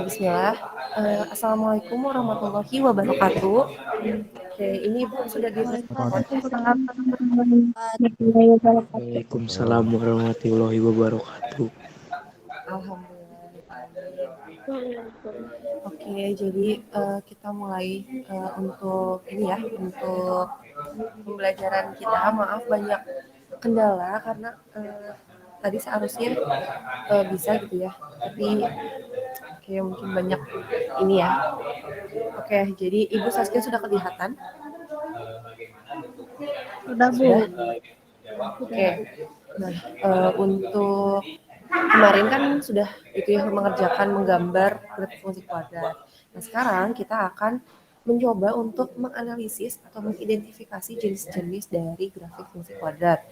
Bismillah. Assalamualaikum warahmatullahi wabarakatuh. Oke, ini Ibu sudah di podcast. Waalaikumsalam warahmatullahi wabarakatuh. Waalaikumsalam warahmatullahi wabarakatuh. Alhamdulillah. Oke, jadi kita mulai untuk ini ya, untuk pembelajaran kita. Maaf banyak kendala karena tadi seharusnya bisa gitu ya, tapi kayak mungkin banyak ini ya. Oke, jadi Ibu Saskia sudah kelihatan? Sudah, Bu. Sudah? Oke. Nah, untuk kemarin kan sudah itu ya mengerjakan menggambar grafik fungsi kuadrat. Nah, sekarang kita akan mencoba untuk menganalisis atau mengidentifikasi jenis-jenis dari grafik fungsi kuadrat.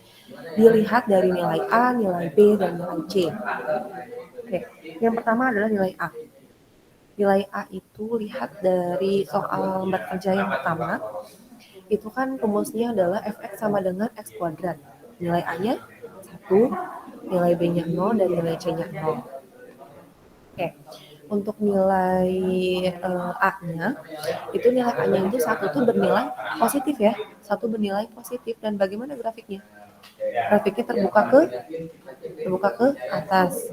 Dilihat dari nilai A, nilai B, dan nilai C. Oke, yang pertama adalah nilai A. Nilai A itu lihat dari soal lembar kerja yang pertama, itu kan rumusnya adalah fx sama dengan x kuadrat. Nilai A-nya 1, nilai B-nya 0, dan nilai C-nya 0. Oke, untuk nilai A-nya, itu nilai A-nya itu 1 tuh bernilai positif ya. 1 bernilai positif, dan bagaimana grafiknya? Grafiknya terbuka ke atas.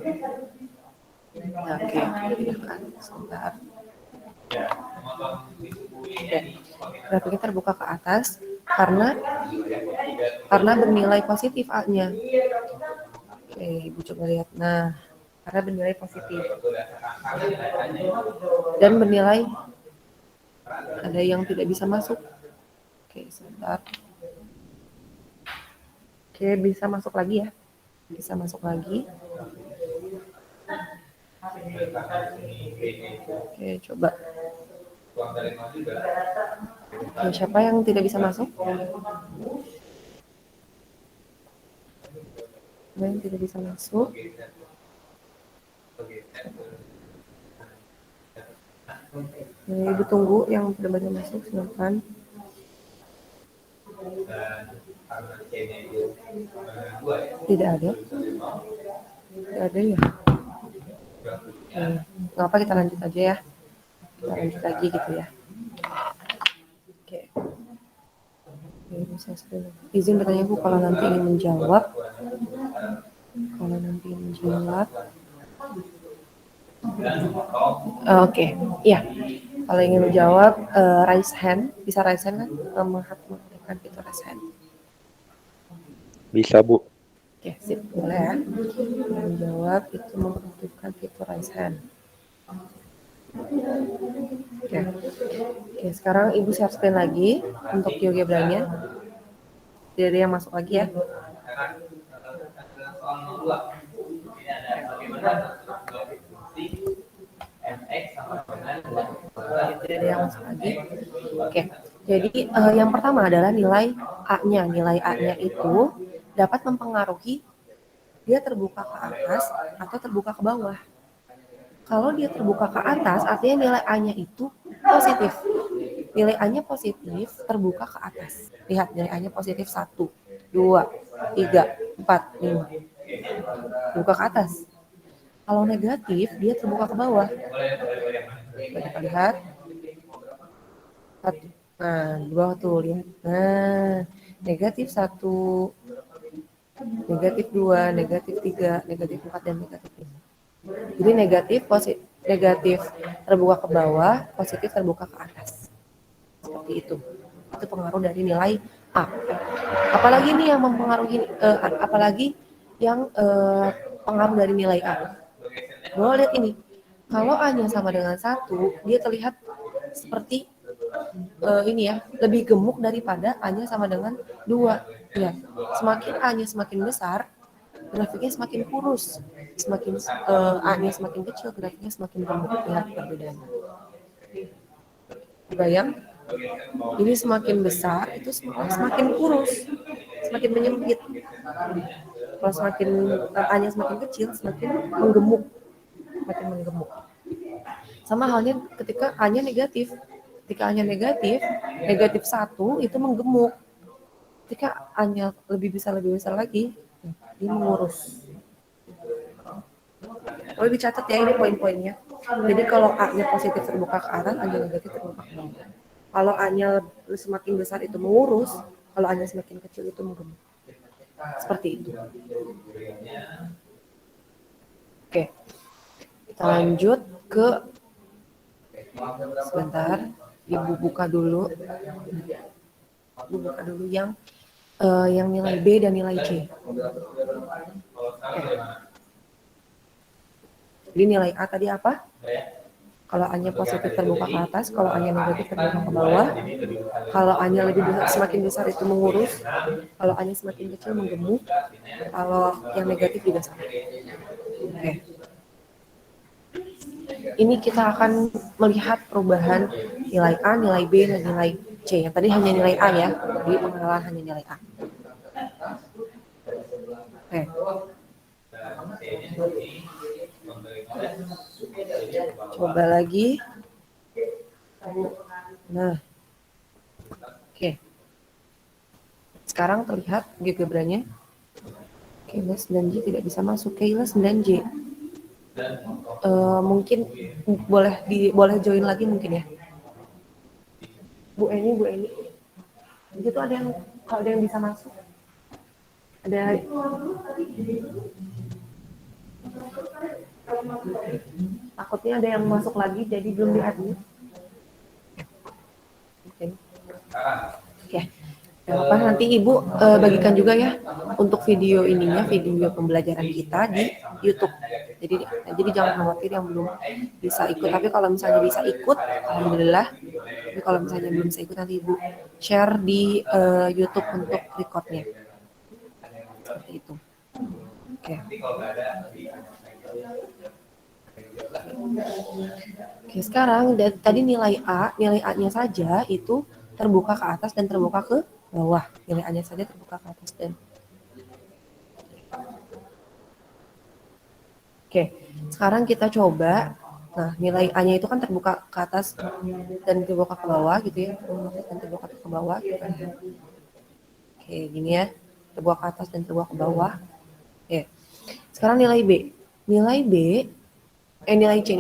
Nah, oke, pindahkan sebentar. Oke, grafiknya terbuka ke atas karena bernilai positif A-nya. Oke, Ibu coba lihat. Nah, karena bernilai positif. Dan bernilai ada yang tidak bisa masuk. Oke, sebentar. Oke, bisa masuk lagi ya. Bisa masuk lagi. Oke, coba. Oke, siapa yang tidak bisa masuk? Yang tidak bisa masuk. Nah, Ibu tunggu yang sudah banyak masuk, silakan. Tidak ada. Tidak ada ya. Oke, nggak apa, kita lanjut aja ya. Kita lanjut lagi gitu ya. Oke. Oke, bisa izin bertanya Bu, kalau nanti ingin menjawab. Kalau nanti ingin menjawab. Oke, iya. Kalau ingin menjawab, raise hand. Bisa raise hand kan? Mengaktifkan fitur raise hand. Bisa, Bu. Oke, sip. Boleh ya. Yang menjawab itu mengaktifkan fitur raise hand. Oke. Oke, sekarang Ibu share screen lagi untuk GeoGebra-nya. Tidak ada yang masuk lagi ya. Tidak ada yang masuk lagi. Oke, jadi yang pertama adalah nilai A-nya. Nilai A-nya itu dapat mempengaruhi dia terbuka ke atas atau terbuka ke bawah. Kalau dia terbuka ke atas, artinya nilai A-nya itu positif. Nilai A-nya positif, terbuka ke atas. Lihat, nilai A-nya positif 1, 2, 3, 4, 5. Terbuka ke atas. Kalau negatif, dia terbuka ke bawah. Kita lihat. Nah, di bawah tuh, lihat. Nah, negatif 1, negatif 2, negatif 3, negatif 4, dan negatif 5. Jadi negatif terbuka ke bawah, positif terbuka ke atas. Seperti itu. Itu pengaruh dari nilai A. Apalagi nih yang mempengaruhi, apalagi yang pengaruh dari nilai A. Boleh lihat ini. Kalau A-nya sama dengan 1, dia terlihat seperti ini ya, lebih gemuk daripada A-nya sama dengan 2. Ya, semakin A-nya semakin besar, grafiknya semakin kurus. Semakin A-nya semakin kecil, grafiknya semakin gemuk. Lihat perbedaannya. Bayang? Ini semakin besar, itu semakin kurus, semakin menyempit. Kalau semakin A-nya semakin kecil, semakin menggemuk. Semakin menggemuk. Sama halnya ketika A-nya negatif. Ketika A-nya negatif 1 itu menggemuk. Ketika A-nya lebih besar lagi, dia mengurus. Boleh dicatat ya ini poin-poinnya. Jadi kalau A-nya positif terbuka ke atas, A-nya negatif terbuka ke bawah. Kalau A-nya semakin besar itu mengurus, kalau A-nya semakin kecil itu menggemuk. Seperti itu. Oke, kita lanjut ke sebentar. Ibu buka dulu. Ibu buka dulu yang nilai B dan nilai C. Oke. Jadi nilai A tadi apa? Kalau A-nya positif terbuka ke atas, kalau A-nya negatif terbuka ke bawah. Kalau A-nya lebih besar, semakin besar itu mengurus, kalau A-nya semakin kecil menggemuk, kalau yang negatif juga sama. Oke. Ini kita akan melihat perubahan nilai A, nilai B, dan nilai C. Yang tadi hanya nilai A ya, jadi pengenalan hanya nilai A. Oke. Coba lagi. Nah, oke. Sekarang terlihat GeoGebranya. Keyless dan J tidak bisa masuk. Keyless dan J. Mungkin boleh join lagi mungkin ya. Bu Eni. Itu ada yang kalau ada yang bisa masuk. Ada. Takutnya ada yang masuk lagi jadi belum di-admit. Oke. Apa nanti Ibu bagikan juga ya untuk video ininya, video pembelajaran kita di YouTube. Jadi jangan khawatir yang belum bisa ikut. Tapi kalau misalnya bisa ikut, alhamdulillah. Tapi kalau misalnya belum bisa ikut nanti Ibu share di YouTube untuk recordnya. Seperti itu. Oke. Oke, sekarang tadi nilai A-nya saja itu terbuka ke atas dan terbuka ke bawah. Nilai A-nya saja terbuka ke atas dan Oke, sekarang kita coba. Nah, nilai A-nya itu kan terbuka ke atas dan terbuka ke bawah gitu ya. Dan terbuka ke bawah gitu kan. Oke, gini ya. Terbuka ke atas dan terbuka ke bawah. Oke. Sekarang nilai B. Nilai C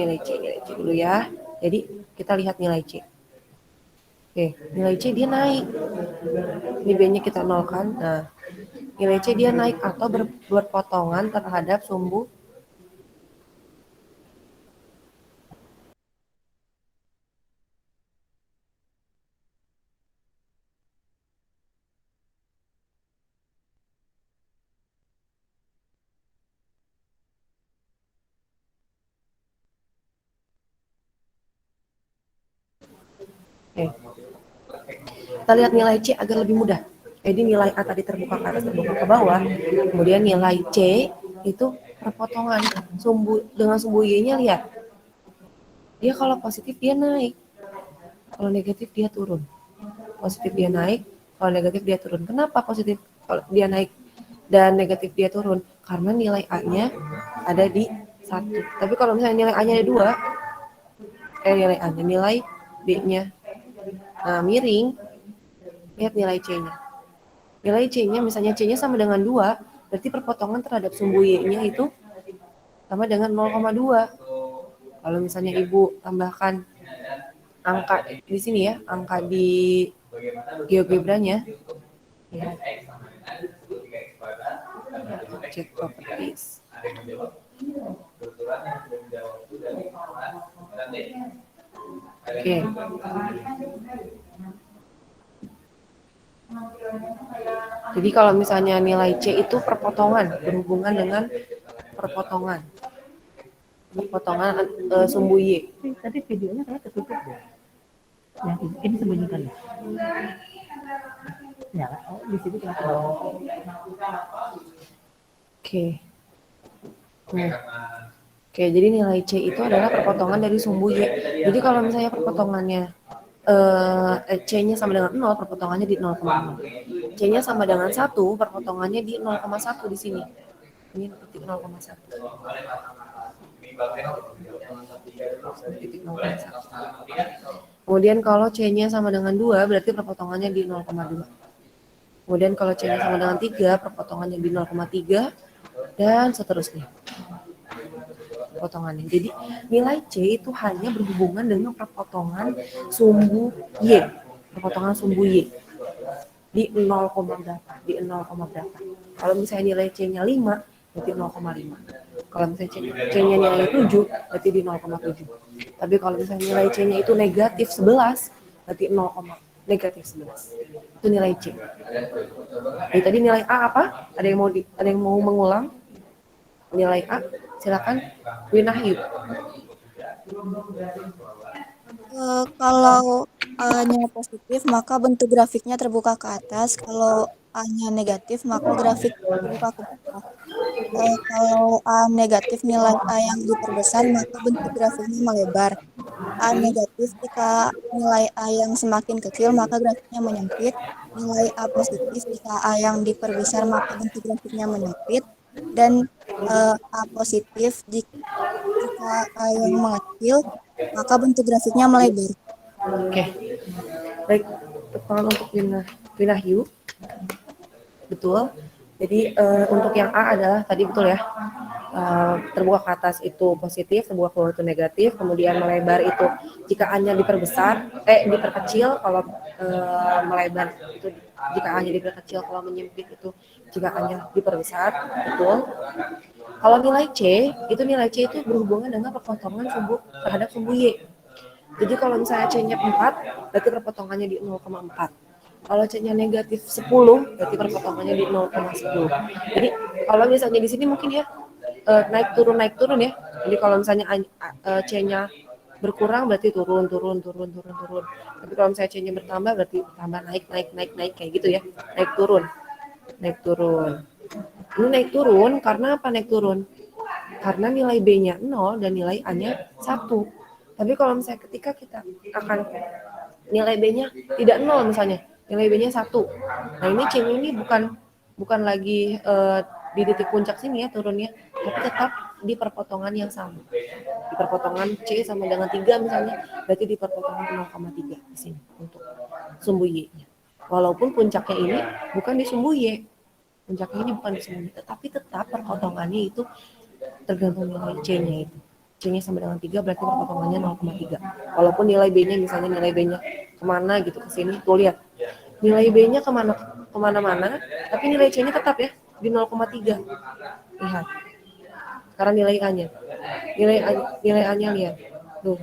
dulu ya. Jadi kita lihat nilai C. Oke, nilai C dia naik. Ini B-nya kita nolkan. Nah, nilai C dia naik atau berpotongan terhadap sumbu Kita lihat nilai C agar lebih mudah. Jadi nilai A tadi terbuka ke atas, terbuka ke bawah. Kemudian nilai C itu perpotongan dengan sumbu Y-nya lihat. Dia kalau positif dia naik. Kalau negatif dia turun. Positif dia naik, kalau negatif dia turun. Kenapa positif kalau dia naik dan negatif dia turun? Karena nilai A-nya ada di 1. Tapi kalau misalnya nilai A-nya ada 2, nilai B-nya miring, lihat nilai C-nya. Nilai C-nya, misalnya C-nya sama dengan 2, berarti perpotongan terhadap sumbu Y-nya itu sama dengan 0,2. Kalau misalnya Ibu tambahkan angka di sini ya, angka di GeoGebranya, ya. Cek properties. Oke. Jadi kalau misalnya nilai C itu perpotongan, berhubungan dengan perpotongan sumbu Y. Tadi videonya kayak ketutup deh. Yang ini sembunyikan ya? Ya, di situ kenapa? Oke. Oke, jadi nilai C itu adalah perpotongan dari sumbu Y. Jadi kalau misalnya perpotongannya C-nya sama dengan 0, perpotongannya di 0,0. C-nya sama dengan 1, perpotongannya di 0,1 di sini. Ini titik 0,1. Kemudian kalau C-nya sama dengan 2, berarti perpotongannya di 0,2. Kemudian kalau C-nya sama dengan 3, perpotongannya di 0,3, dan seterusnya. perpotongannya. Jadi nilai C itu hanya berhubungan dengan perpotongan sumbu Y. Perpotongan sumbu Y. Di 0, berapa? Di 0, berapa. Kalau misalnya nilai C-nya 5, berarti 0,5. Kalau misalnya C-nya nilai 7, berarti di 0,7. Tapi kalau misalnya nilai C-nya itu negatif 11, berarti 0, negatif 11. Itu nilai C. Jadi tadi nilai A apa? Ada yang mau mengulang? Nilai A, silakan Winahyu. Kalau A-nya positif, maka bentuk grafiknya terbuka ke atas. Kalau A-nya negatif, maka grafik terbuka ke bawah. Kalau A negatif, nilai A yang diperbesar, maka bentuk grafiknya melebar. A negatif, jika nilai A yang semakin kecil, maka grafiknya menyempit. Nilai A positif, jika A yang diperbesar, maka bentuk grafiknya menyempit. Dan A positif, jika A yang mengecil, maka bentuk grafiknya melebar. Oke. Baik, tepuk tangan untuk Winahyu. Betul. Jadi untuk yang A adalah tadi betul ya. Terbuka ke atas itu positif, terbuka ke bawah itu negatif, kemudian melebar itu jika A-nya diperkecil, kalau melebar itu jika A-nya diperkecil, kalau menyempit itu jika A-nya diperbesar, betul. Kalau nilai C itu berhubungan dengan perpotongan sumbu terhadap sumbu Y. Jadi kalau misalnya C-nya 4, berarti perpotongannya di 0,4. Kalau C-nya negatif 10, berarti perpotongannya di 0,10. Jadi kalau misalnya di sini mungkin ya naik turun ya. Jadi kalau misalnya C-nya berkurang berarti turun. Tapi kalau misalnya C-nya bertambah berarti tambah naik kayak gitu ya. Naik turun. Ini naik turun karena apa naik turun? Karena nilai B-nya 0 dan nilai A-nya 1. Tapi kalau misalnya ketika kita akan nilai B-nya tidak 0 misalnya, nilai B-nya 1. Nah, ini C-nya ini bukan lagi di titik puncak sini ya turunnya, tapi tetap di perpotongan yang sama. Di perpotongan C sama dengan 3 misalnya, berarti di perpotongan 0,3 di sini untuk sumbu Y-nya. Walaupun puncaknya ini bukan di sumbu Y. Puncaknya ini bukan di sumbu Y, tetapi tetap perpotongannya itu tergantung nilai C-nya itu. C-nya sama dengan 3 berarti perpotongannya 0,3. Walaupun nilai B-nya misalnya nilai B-nya kemana gitu ke sini, tuh lihat. Nilai B-nya kemana-mana, tapi nilai C-nya tetap ya di 0,3. Lihat. Sekarang nilai A-nya. Nilai A-nya lihat. Tuh.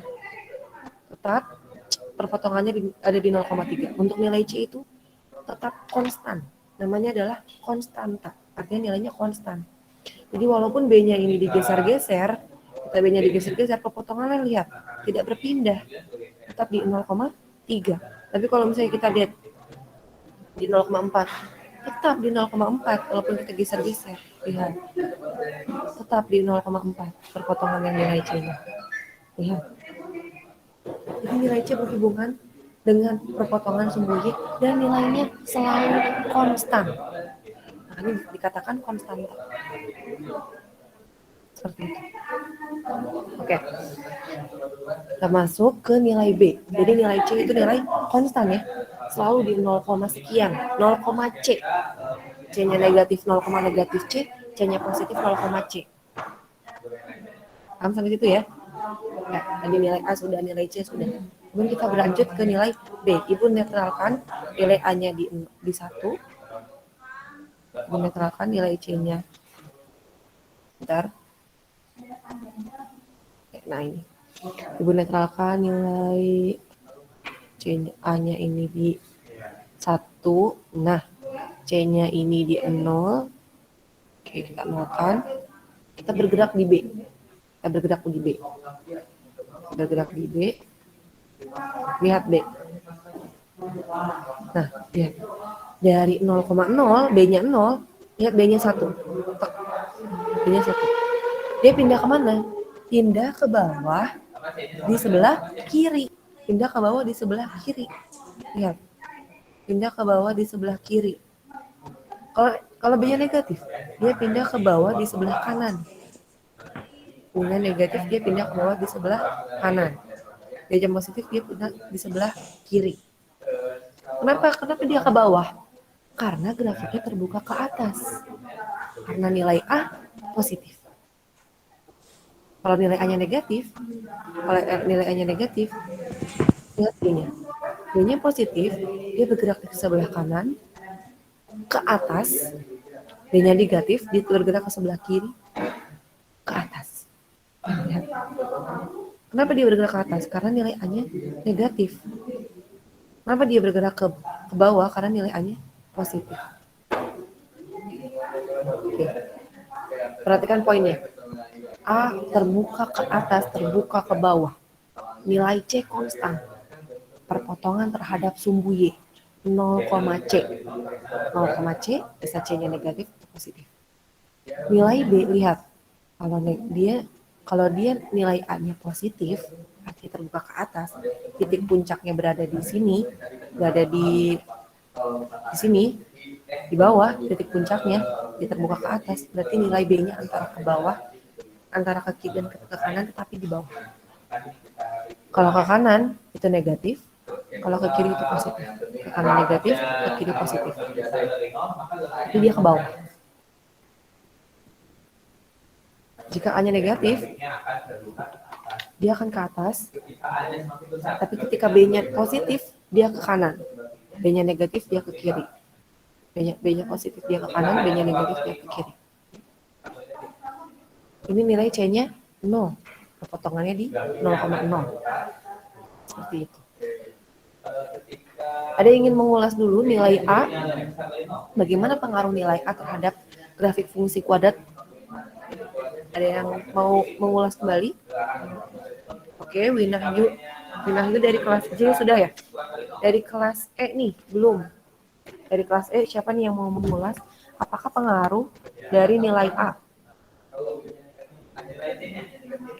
Tetap perpotongannya ada di 0,3. Untuk nilai C itu tetap konstan. Namanya adalah konstanta. Artinya nilainya konstan. Jadi walaupun B-nya ini digeser-geser, kita B-nya digeser-geser, perpotongannya lihat tidak berpindah, tetap di 0,3. Tapi kalau misalnya kita lihat di 0,4, tetap di 0,4 walaupun kita geser-geser, lihat tetap di 0,4 perpotongan yang nilai C-nya. Lihat. Jadi nilai C berhubungan dengan perpotongan sumbu Y dan nilainya selalu konstan. Ini dikatakan konstanta. Seperti itu. Oke. Kita masuk ke nilai B. Jadi nilai C itu nilai konstan ya. Selalu di 0, sekian. 0, C. C-nya negatif 0, negatif C. C-nya positif 0, C. Paham sampai situ ya? Nah, tadi nilai A sudah, nilai C sudah. Kemudian kita berlanjut ke nilai B. Ibu netralkan nilai A-nya di 1. Menetralkan nilai C-nya. Bentar. Nah ini. Ibu netralkan nilai C-nya A-nya ini di 1. Nah, C-nya ini di 0. Oke, kita nolkan. Kita bergerak di B. Bergerak di B. Lihat B. Nah, lihat. Dari 0,0, B-nya 0, lihat B-nya 1. B-nya 1. Dia pindah kemana? Pindah ke bawah di sebelah kiri. Lihat. Pindah ke bawah di sebelah kiri. Kalau B-nya negatif, dia pindah ke bawah di sebelah kanan. B-nya negatif, dia pindah ke bawah di sebelah kanan. B-nya positif, dia pindah di sebelah kiri. Kenapa dia ke bawah? Karena grafiknya terbuka ke atas. Karena nilai A positif. Kalau nilai A-nya negatif, kalau nilai A-nya negatif, lihat B-nya. B-nya positif, dia bergerak ke sebelah kanan, ke atas. B-nya negatif, dia bergerak ke sebelah kiri, ke atas. Lihat. Kenapa dia bergerak ke atas? Karena nilai A-nya negatif. Kenapa dia bergerak ke bawah? Karena nilai A-nya positif. Oke. Perhatikan poinnya. A terbuka ke atas, terbuka ke bawah. Nilai C konstan. Perpotongan terhadap sumbu Y 0,C. 0,C bisa C-nya negatif atau positif. Nilai B, lihat. Kalau dia nilai A-nya positif, artinya terbuka ke atas, titik puncaknya berada di sini, berada di sini, di bawah, titik puncaknya, dia terbuka ke atas, berarti nilai B-nya antara ke bawah, antara ke kiri dan ke kanan, tetapi di bawah. Kalau ke kanan, itu negatif, kalau ke kiri itu positif. Ke kanan negatif, ke kiri positif. Itu dia ke bawah. Jika A-nya negatif, dia akan ke atas, tapi ketika B-nya positif, dia ke kanan. B-nya negatif, dia ke kiri. B-nya positif, dia ke kanan, B-nya negatif, dia ke kiri. Ini nilai C-nya 0. Potongannya di 0,0. Seperti itu. Ada yang ingin mengulas dulu nilai A? Bagaimana pengaruh nilai A terhadap grafik fungsi kuadrat? Ada yang mau mengulas kembali? Oke, Winahyu dari kelas J sudah ya? Dari kelas E nih, belum. Dari kelas E, siapa nih yang mau mengulas? Apakah pengaruh dari nilai A?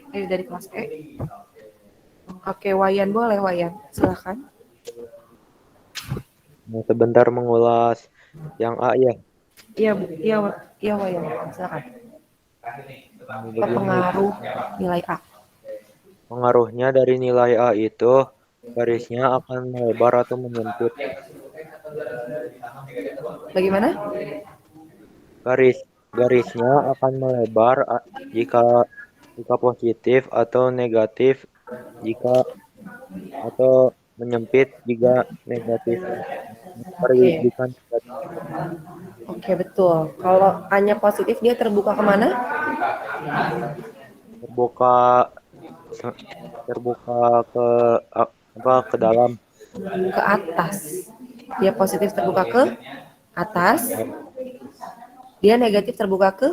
Dari kelas E. Oke, Wayan boleh, Wayan. Silakan. Mau sebentar mengulas yang A ya. Iya, Wayan. Silakan. Begini, Pengaruh nilai A. pengaruhnya dari nilai A itu garisnya akan melebar atau menyempit. Bagaimana? Garisnya akan melebar jika positif atau negatif jika atau menyempit jika negatif. Oke. Jika negatif Oke, betul. Kalau A-nya positif, dia terbuka kemana? terbuka terbuka ke ke dalam Ke atas. Dia positif terbuka ke atas. Dia negatif terbuka ke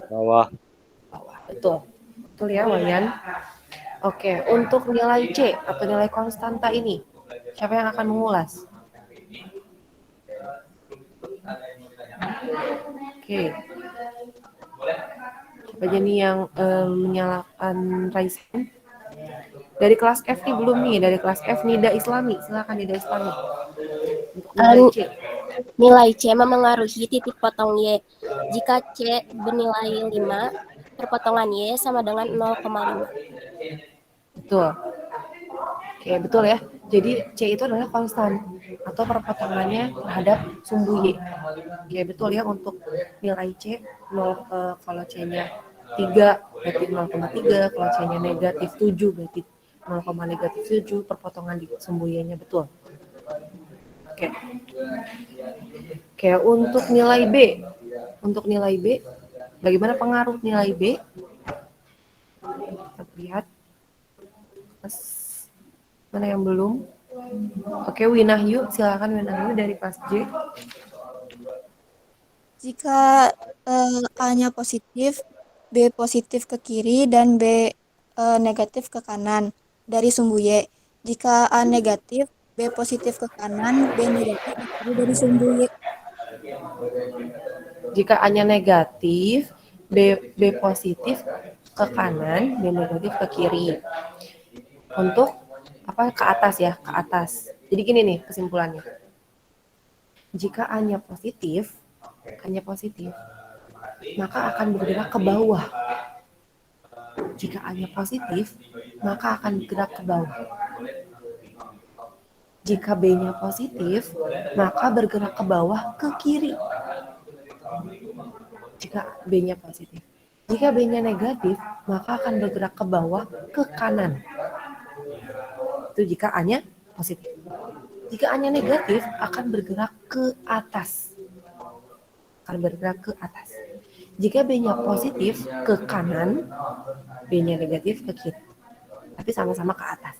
bawah. bawah. Betul. Betul ya, Wayan. Oke, untuk nilai C atau nilai konstanta ini, siapa yang akan mengulas? Oke. Siapa aja nih yang menyalakan Raisen? Dari kelas F nih belum nih, dari kelas F Nida Islami. Silakan Nida Islami. Untuk nilai C. Nilai C memengaruhi titik potong Y. Jika C bernilai 5, perpotongan Y sama dengan 0,5. Betul. Oke, betul ya. Jadi C itu adalah konstan atau perpotongannya terhadap sumbu Y. Oke, betul ya untuk nilai C 0, kalau C-nya 3 berarti 0,3, kalau C-nya negatif 7 berarti 0,7 perpotongan di sumbu Y-nya betul. Oke. Oke, untuk nilai B. Untuk nilai B, bagaimana pengaruh nilai B? Kita lihat. Mana yang belum? Oke, Winahyu, silakan Winahyu dari kelas J. Jika A-nya positif, B positif ke kiri dan B negatif ke kanan dari sumbu Y. Jika A negatif, B positif ke kanan, B negatif ke kiri dari sumbu Y. Jika A-nya negatif, B positif ke kanan, B negatif ke kiri. Untuk apa ke atas ya, ke atas. Jadi gini nih kesimpulannya. Jika A-nya positif, maka akan bergerak ke bawah. Jika A-nya positif, maka akan bergerak ke bawah. Jika B-nya positif, maka bergerak ke bawah ke kiri. Jika B-nya positif. Jika B-nya negatif, maka akan bergerak ke bawah ke kanan. Itu jika A-nya positif. Jika A-nya negatif, akan bergerak ke atas. Akan bergerak ke atas. Jika B-nya positif ke kanan, B-nya negatif ke kiri. Tapi sama-sama ke atas.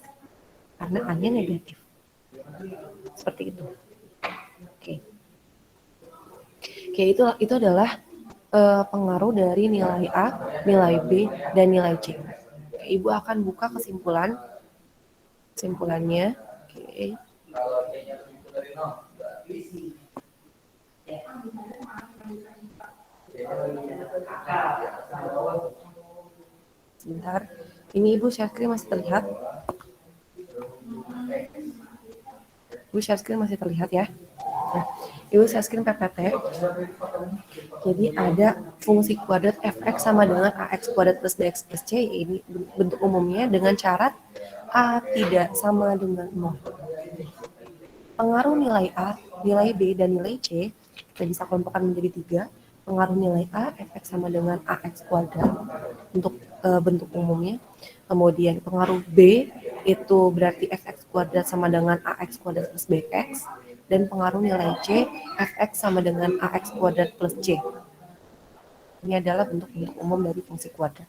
Karena A-nya negatif. Seperti itu. Oke. Oke, itu adalah pengaruh dari nilai A, nilai B, dan nilai C. Oke, Ibu akan buka kesimpulannya. Oke. Sebentar. Ini Ibu share screen masih terlihat? Ibu share screen masih terlihat ya? Nah, Ibu share screen PPT. Jadi ada fungsi kuadrat fx sama dengan ax kuadrat plus bx plus c. Ini bentuk umumnya dengan syarat a tidak sama dengan 0. Pengaruh nilai a, nilai b, dan nilai c kita bisa kelompokkan menjadi 3. Pengaruh nilai a, fx sama dengan ax kuadrat untuk bentuk umumnya. Kemudian pengaruh b itu berarti fx kuadrat sama dengan ax kuadrat plus bx. Dan pengaruh nilai C, fx sama dengan ax kuadrat plus c. Ini adalah bentuk-bentuk umum dari fungsi kuadrat.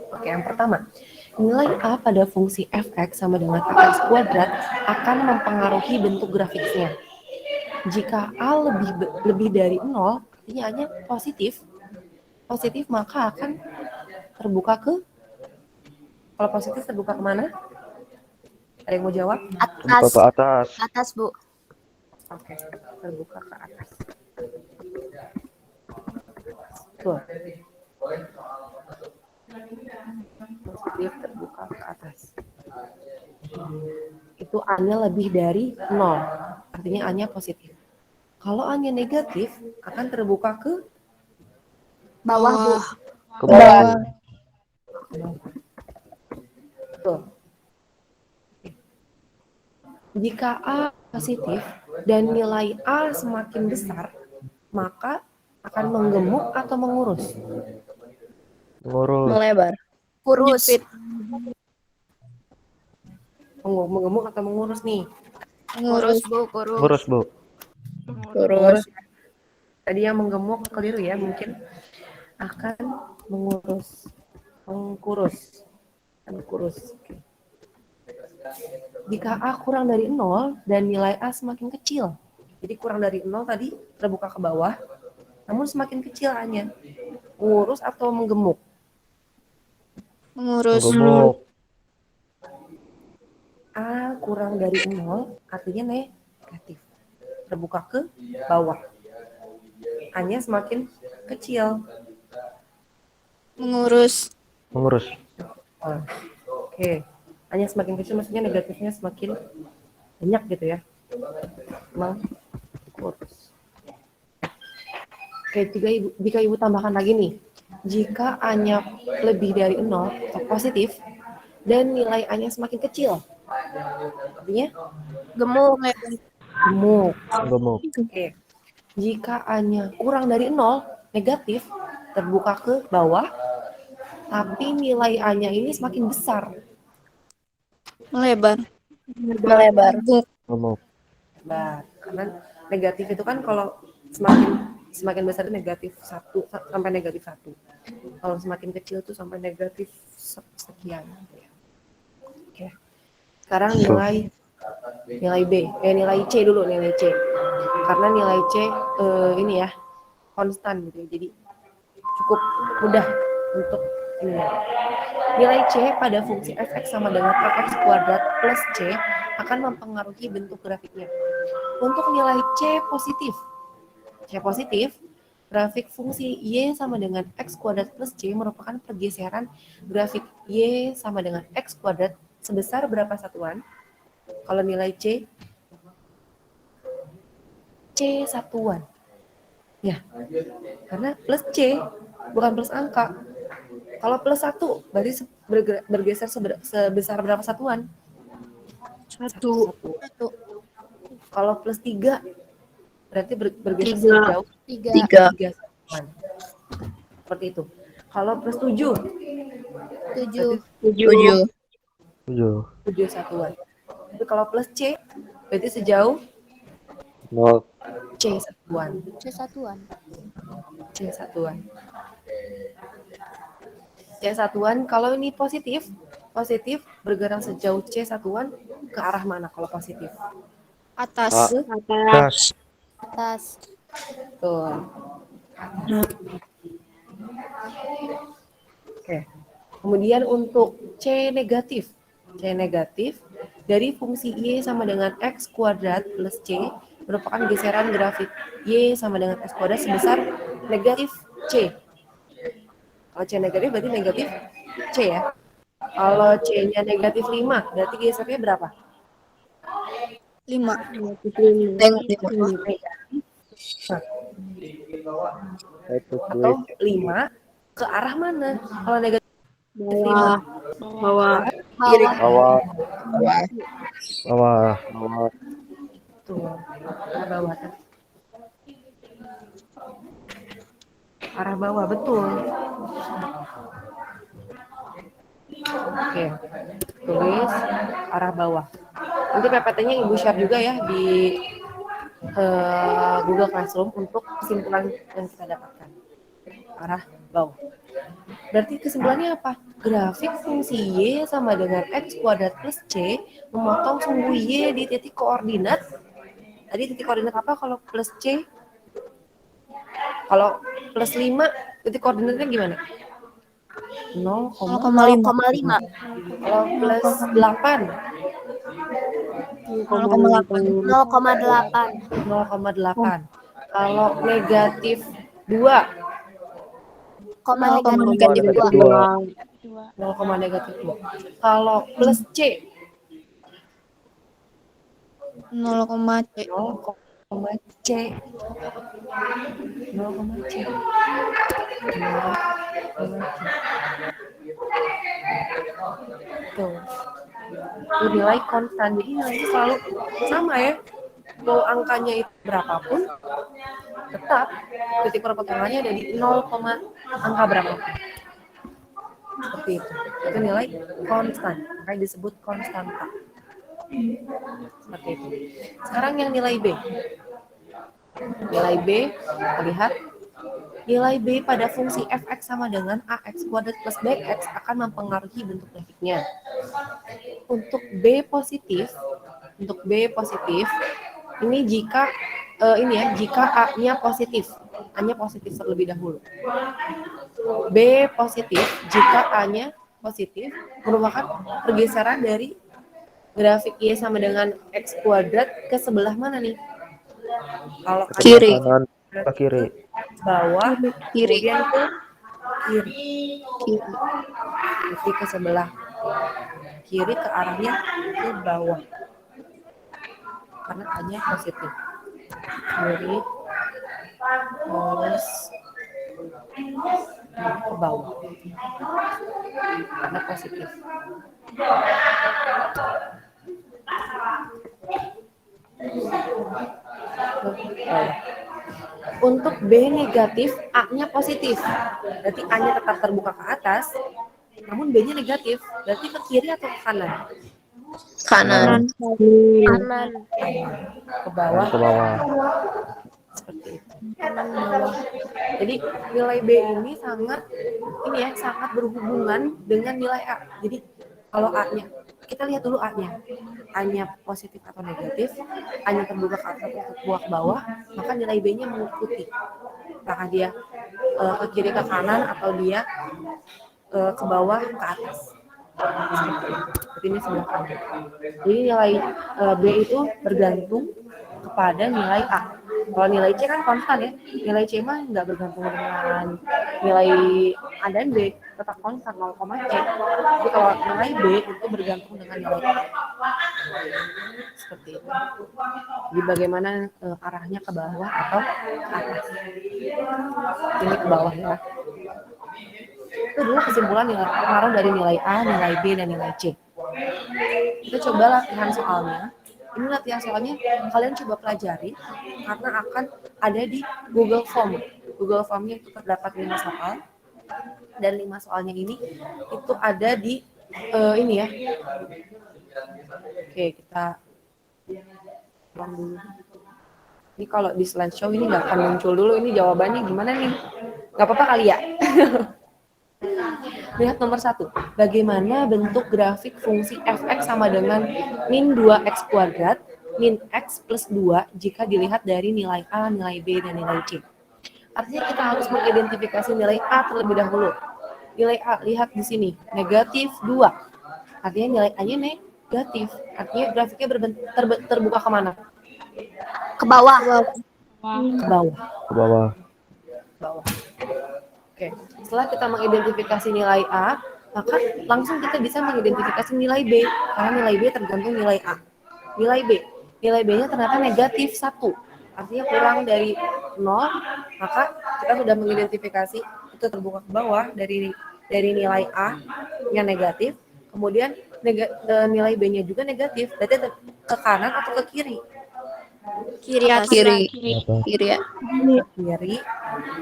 Oke, yang pertama, nilai A pada fungsi fx sama dengan ax kuadrat akan mempengaruhi bentuk grafiknya. Jika A lebih dari 0, artinya A-nya positif, maka akan terbuka ke, kalau positif terbuka kemana? Ada yang mau jawab? Terbuka ke atas. Atas, Bu. Oke, terbuka ke atas. Tuh. Positif terbuka ke atas. Itu A-nya lebih dari 0. Artinya A-nya positif. Kalau A-nya negatif, akan terbuka ke Bawah, Bu. Ke bawah. Tuh. Jika A positif dan nilai A semakin besar, maka akan menggemuk atau mengurus. Mengurus. Melebar. Kurus. Menggemuk atau mengurus nih? Kurus, Bu. Kurus. Mengurus, Bu. Kurus. Tadi yang menggemuk keliru ya, mungkin akan mengurus. Mengkurus. Oke. Jika A kurang dari 0 dan nilai A semakin kecil. Jadi kurang dari 0 tadi terbuka ke bawah, namun semakin kecil A-nya. Mengurus atau menggemuk? Mengurus. Gemuk. A kurang dari 0 artinya negatif. Terbuka ke bawah. A-nya semakin kecil. Mengurus. Mengurus. Oke. A-nya semakin kecil maksudnya negatifnya semakin banyak gitu ya. Mengurus. Oke, jika Ibu tambahkan lagi nih. Jika A-nya lebih dari 0 atau positif dan nilai A-nya semakin kecil. Artinya Gemuk. gemuk. Gemuk. Oke. Jika A-nya kurang dari 0, negatif, terbuka ke bawah, tapi nilai A-nya ini semakin besar. Melebar. Melebar. Gemuk. Karena negatif itu kan kalau semakin besar itu negatif 1 sampai negatif 1. Kalau semakin kecil itu sampai negatif sekian. Oke. Sekarang nilai B, nilai C dulu, nilai C. Karena nilai C ini ya konstan gitu. Jadi cukup mudah untuk ini. Nilai C pada fungsi fx sama dengan ax kuadrat plus C akan mempengaruhi bentuk grafiknya. Untuk nilai C positif, grafik fungsi Y sama dengan X kuadrat plus C merupakan pergeseran grafik Y sama dengan X kuadrat sebesar berapa satuan? Kalau nilai C satuan. Ya, karena plus C bukan plus angka. Kalau plus 1 berarti bergeser sebesar berapa satuan? 1. Kalau plus 3 berarti bergeser sejauh 3 satuan. Seperti itu. Kalau plus 7, 7. berarti 7. 7. 7 satuan. Tapi kalau plus C, berarti sejauh 0. C satuan. C satuan. C satuan. C satuan, kalau ini positif, positif bergerak sejauh C satuan ke arah mana kalau positif? Atas. Atas. Atas. Tuh. Oke. Kemudian untuk C negatif. C negatif dari fungsi Y sama dengan X kuadrat plus C merupakan geseran grafik Y sama dengan X kuadrat sebesar negatif C. Kalau C negatif berarti negatif C ya. Kalau C-nya negatif 5, berarti gesernya berapa? 5. Negatif 5. Negatif 5. Atau 5 ke arah mana? Kalau negatif 5 Bawah. Bawah. Kiri. Bawah. Bawah. Bawah. Bawah. tuh, arah bawah. Arah bawah, betul. Oke, tulis arah bawah. Nanti PPT-nya Ibu share juga ya di Google Classroom untuk kesimpulan yang kita dapatkan. Arah bawah. Berarti kesimpulannya apa? Grafik fungsi Y sama dengan X kuadrat plus C memotong sumbu Y di titik koordinat. Tadi titik koordinat apa kalau plus C? Kalau plus 5, titik koordinatnya gimana? 0,5. 0,5. Kalau plus 8, 0,8. 0,8. 0,8. Kalau negatif 2, Koma 0, negatif negatif 2. 0, negatif 2. Kalau plus C, 0, C. 0, C. 0, C. Tuh. Itu nilai konstan. Jadi nilainya selalu sama ya. Mau angkanya itu berapapun, tetap titik perpotongannya ada di 0, angka berapapun. Seperti itu. Itu nilai konstan. Makanya disebut konstanta. Seperti itu. Sekarang yang nilai B. Nilai B, kita lihat. Nilai B pada fungsi fx sama dengan ax kuadrat plus bx akan mempengaruhi bentuk grafiknya. Untuk B positif, ini jika jika A-nya positif. A-nya positif terlebih dahulu. B positif jika A-nya positif merupakan pergeseran dari grafik Y sama dengan X kuadrat ke sebelah mana nih? Kalau Kiri. Kanan ke kiri. bawah, Kiri. kemudian ke kiri. Kiri. Berarti ke sebelah kiri, ke arahnya ke bawah. Karena A-nya positif. Kiri, terus ke bawah. Karena positif. Untuk B negatif, A-nya positif. Berarti A-nya tetap terbuka ke atas, namun B-nya negatif. Berarti ke kiri atau ke kanan? Kanan. Kanan. Ke bawah. Ke bawah. Seperti itu. Kanan bawah. Jadi nilai B ini sangat berhubungan dengan nilai A. Jadi kalau A-nya, kita lihat dulu A-nya. A-nya positif atau negatif, A-nya terbuka ke atas atau terbuka ke bawah, maka nilai B-nya mengikuti. Apakah dia ke kiri ke kanan atau dia ke bawah ke atas. Seperti ini sebelah kanan. Jadi nilai B itu bergantung kepada nilai A. Kalau nilai C kan konstan ya. Nilai C mah nggak bergantung dengan nilai A dan B, tetap konstan 0, C. Jadi kalau nilai B itu bergantung dengan nilai A. Seperti itu. Jadi bagaimana arahnya ke bawah atau ke atas. Ini ke bawah ya. Itu dulu kesimpulan nilai pengaruh dari nilai A, nilai B, dan nilai C. Kita coba latihan soalnya. Ini latihan soalnya kalian coba pelajari karena akan ada di Google Form. Google Formnya itu terdapat 5 soal. Dan 5 soalnya ini itu ada di ini ya. Oke, kita ulang dulu. Ini kalau di slideshow ini nggak akan muncul dulu. Ini jawabannya gimana nih? Nggak apa-apa kali ya? Lihat nomor 1. Bagaimana bentuk grafik fungsi fx sama dengan min 2x kuadrat min x plus 2 jika dilihat dari nilai A, nilai B, dan nilai C. Artinya kita harus mengidentifikasi nilai A terlebih dahulu. Nilai A, lihat di sini, negatif 2. Artinya nilai A-nya negatif. Artinya grafiknya terbuka kemana? Ke bawah. Ke bawah. Ke bawah. Bawah. Oke, setelah kita mengidentifikasi nilai A, maka langsung kita bisa mengidentifikasi nilai B, karena nilai B tergantung nilai A. Nilai B-nya ternyata negatif 1, artinya kurang dari 0, maka kita sudah mengidentifikasi itu terbuka ke bawah dari nilai A yang negatif, kemudian nilai B-nya juga negatif, berarti ke kanan atau ke kiri? Kiri atas. Kiri ya. Kiri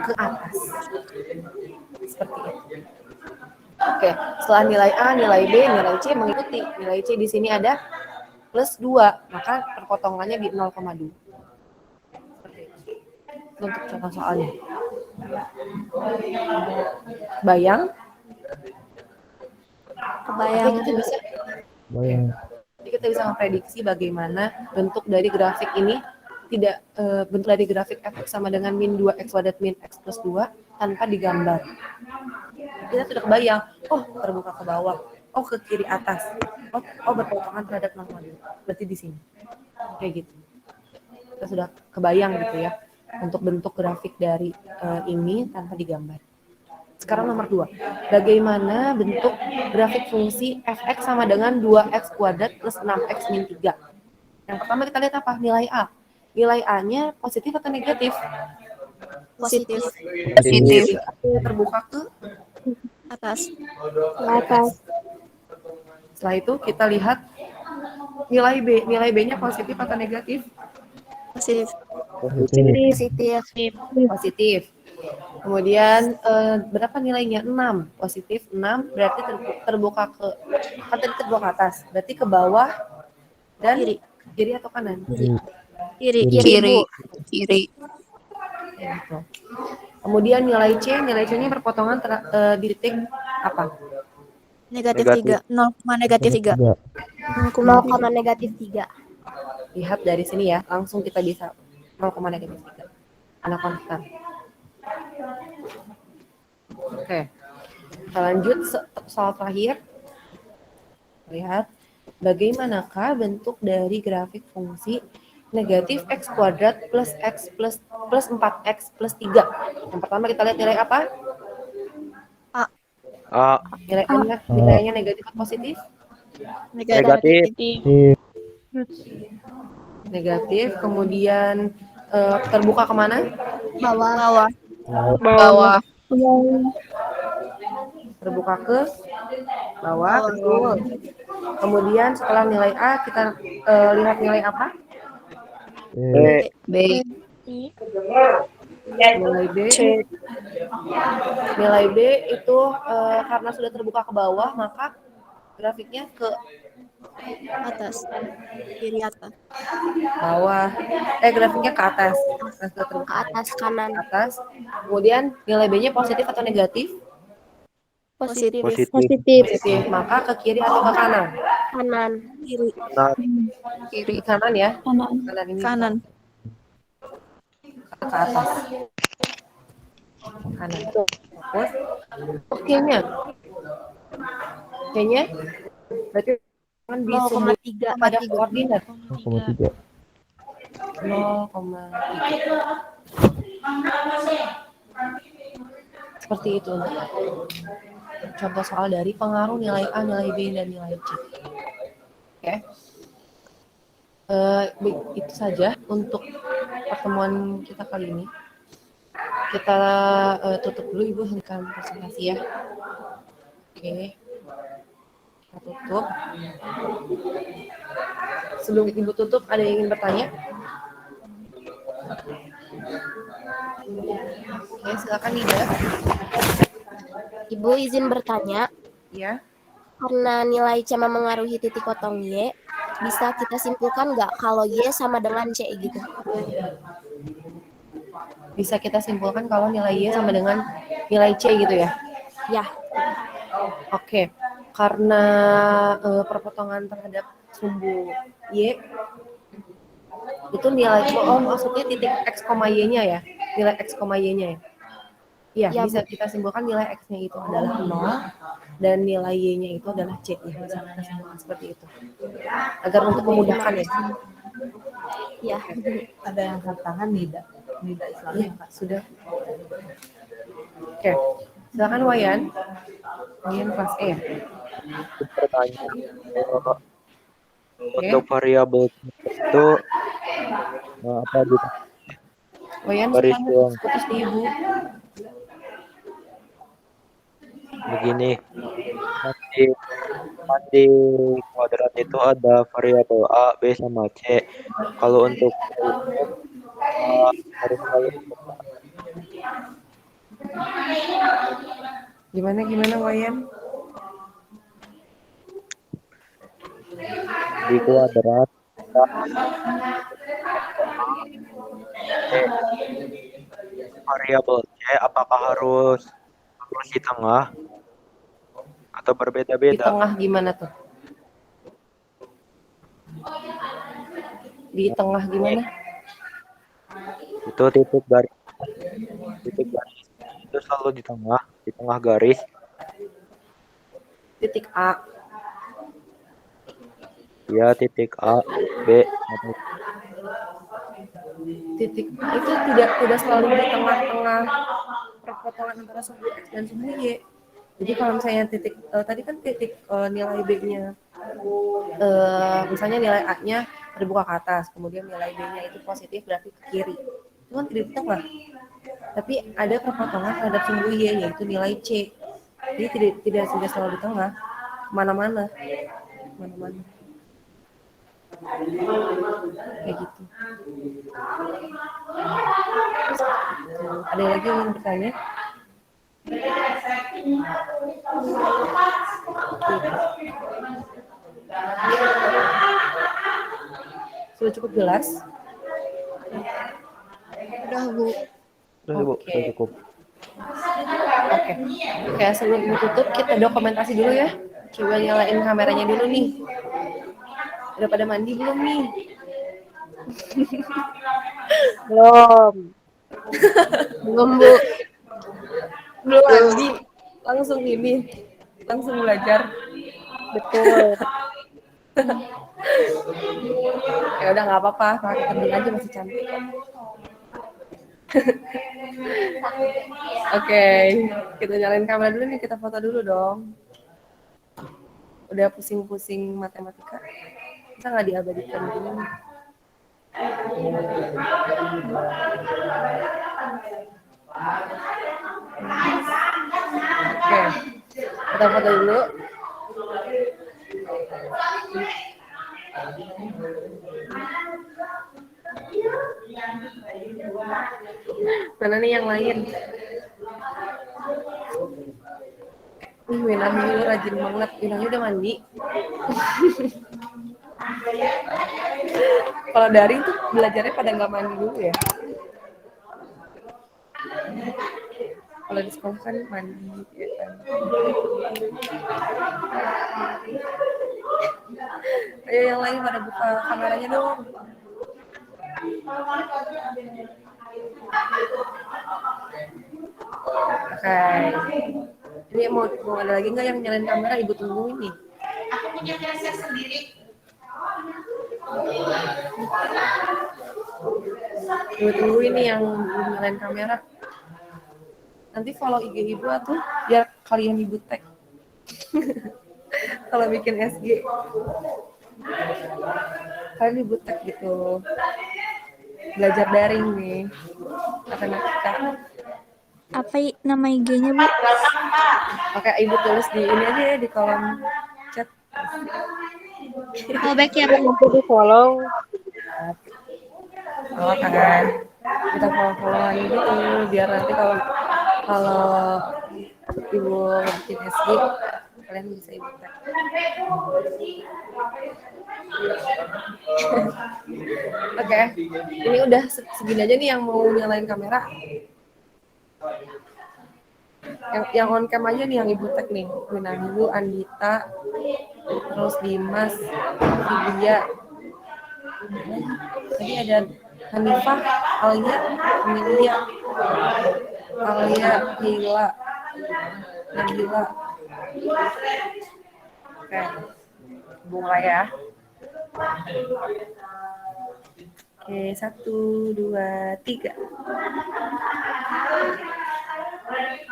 ke atas. Seperti itu. Oke, setelah nilai A, nilai B, nilai C mengikuti. Nilai C di sini ada plus 2, maka perpotongannya di 0,2. Seperti itu. Untuk contoh soalnya. Bayang? Kebayang. Jadi kita bisa memprediksi bagaimana bentuk dari grafik ini bentuk dari grafik fx sama dengan min 2x kuadrat min x plus 2 tanpa digambar. Kita sudah kebayang, oh terbuka ke bawah, oh ke kiri atas, oh berpotongan terhadap 0,2. Berarti di sini. Kayak gitu. Kita sudah kebayang gitu ya untuk bentuk grafik dari ini tanpa digambar. Sekarang nomor 2. Bagaimana bentuk grafik fungsi fx sama dengan 2x kuadrat plus 6x min 3. Yang pertama kita lihat apa? Nilai A. Nilai A-nya positif atau negatif? Positif. Terbuka ke Atas. Setelah itu kita lihat nilai B. Nilai B-nya positif atau negatif? Positif. Positif. Kemudian berapa nilainya? 6. Positif 6 berarti terbuka ke kan tadi terbuka ke atas. Berarti ke bawah dan kiri atau kanan? Kiri. Kiri. Gitu. Kemudian nilai C-nya perpotongan di titik apa? Negatif 3. 0, negatif 3. 0, negatif 3. Lihat dari sini ya, langsung kita bisa 0, negatif 3. Anak konstan. Oke. Kita lanjut soal terakhir. Lihat bagaimanakah bentuk dari grafik fungsi negatif x kuadrat plus x plus 4x plus 3. Yang pertama kita lihat nilai apa? A. Nilainya negatif atau positif? Negatif. Negatif. Kemudian terbuka kemana? Bawah. Terbuka ke bawah, betul. Kemudian setelah nilai A kita lihat nilai apa? B. Nilai B. Nilai B itu karena sudah terbuka ke bawah, maka grafiknya ke Atas. Kiri atas. bawah. Grafiknya ke atas. Ke atas kanan. Atas. Kemudian nilai B-nya positif atau negatif? Positif. Positif. Maka ke kiri atau ke kanan? Kanan. Kiri. Kiri. Kanan ya? Kanan. Ke atas. Kanan. Terus, kayaknya berarti kan di 0,3 pada koordinat 0,3. 0,3. Seperti itu untuk contoh soal dari pengaruh nilai A, nilai B, dan nilai C. Oke. Itu saja untuk pertemuan kita kali ini. Kita tutup dulu, Ibu, hentikan presentasi ya. Oke. Kita tutup. Sebelum Ibu tutup, ada yang ingin bertanya? Oke, silakan Ida. Ibu izin bertanya, Ya, karena nilai C memengaruhi titik potong Y, bisa kita simpulkan nggak kalau Y sama dengan C gitu? bisa kita simpulkan kalau nilai Y sama dengan nilai C gitu ya. Ya, Oke, karena perpotongan terhadap sumbu Y itu nilai, oh maksudnya titik X, Y-nya ya, nilai X, Y-nya ya. Iya, ya bisa Bu. kita simpulkan nilai X-nya itu adalah 0 dan nilai Y-nya itu adalah C. Ya, bisa kita simpulkan seperti itu. Agar untuk Terima memudahkan ya. kasih. Ya, Ada yang tantangan Nida, Nida Islamnya Iya, Kak. sudah. Oke, silakan Wayan. Wayan kelas E ya. Bertanya, untuk Oke, variabel itu apa gitu? Wayan Garis suaranya doang. putus di Ibu. Begini, nanti di kuadrat itu ada variabel A, B, sama C. Kalau untuk harus selalu Gimana Wayan? di kuadrat ada C. Variabel C apakah harus di tengah atau Di berbeda-beda? tengah gimana tuh? Di tengah gimana? Itu titik garis itu selalu di tengah garis. Titik A. Ya, titik A, B, atau Titik A itu tidak selalu di tengah-tengah perpotongan antara sumbu X dan sumbu Y. Jadi kalau misalnya titik tadi kan titik nilai B-nya misalnya nilai A-nya terbuka ke atas, kemudian nilai B-nya itu positif berarti ke kiri. Itu kan tidak di tengah. Tapi ada perpotongan terhadap sumbu Y yaitu nilai C. Jadi tidak selalu di tengah, mana-mana, mana-mana. Kayak gitu. Ada lagi yang ingin bertanya? Sudah cukup jelas? Udah Bu. sudah cukup. Oke. Oke, sebelum ditutup kita dokumentasi dulu ya. Coba nyalain kameranya dulu nih. Udah pada mandi belum nih? belum. Belum Bu. Belum mandi. Langsung ini. Langsung belajar. Betul. Ya udah nggak apa-apa, pakai kerudung aja masih cantik. Oke, kita nyalain kamera dulu nih, kita foto dulu dong. Udah pusing-pusing matematika, bisa nggak diabadikan dulu? Oke, kita foto dulu. Mana nih yang lain? Winah dulu rajin banget. Winahnya udah mandi. Kalau daring tuh belajarnya pada nggak mandi dulu ya. Kalau di sekolah kan mandi, ya kan. Ayo yang lain pada buka kameranya dong. Oke. Ini mau ada lagi nggak yang nyalain kamera? Ibu tungguin nih. Aku punya headset sendiri. Ibu tungguin nih yang belum nyalain kamera. Nanti follow IG ibu tuh biar kalian ibu tag. Kalau bikin SG. Kalian ibu tag gitu. Belajar daring nih. Matematika. Apa nama IG-nya Bu? Oke, ibu tulis di ini aja ya di kolom chat. Oh baik ya Bu. Nanti di follow. Oh kan, kita follow-followan gitu biar nanti kalau Ibu bikin SD, kalian bisa Ibu tag. Oke, ini udah segini aja nih yang mau nyalain kamera. Yang on cam aja nih yang Ibu tag nih. Winaryu, Andita, terus Dimas, Vidya. Tadi ada Hanifah, Alia, Amelia, Hila, Nabila. Oke, bunga ya. Oke, 1, 2, 3.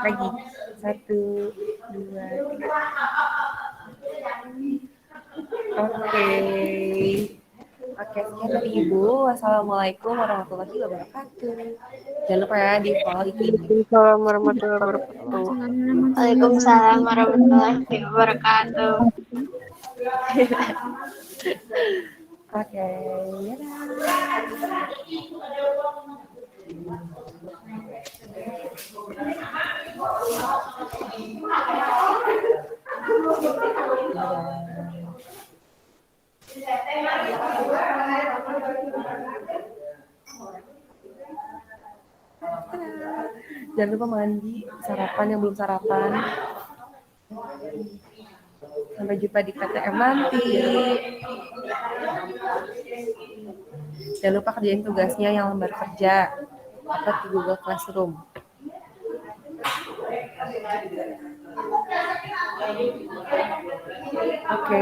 Lagi. 1, 2, 3. Oke. Oke, sekian dari Ibu. Wassalamualaikum warahmatullahi wabarakatuh. Jangan lupa ya di follow IG ini. Waalaikumsalam warahmatullahi wabarakatuh. Waalaikumsalam warahmatullahi wabarakatuh. Oke, dadah. Jangan lupa mandi, sarapan yang belum sarapan. Sampai jumpa di KTM nanti. Jangan lupa kerjain tugasnya yang lembar kerja atau di Google Classroom. Oke.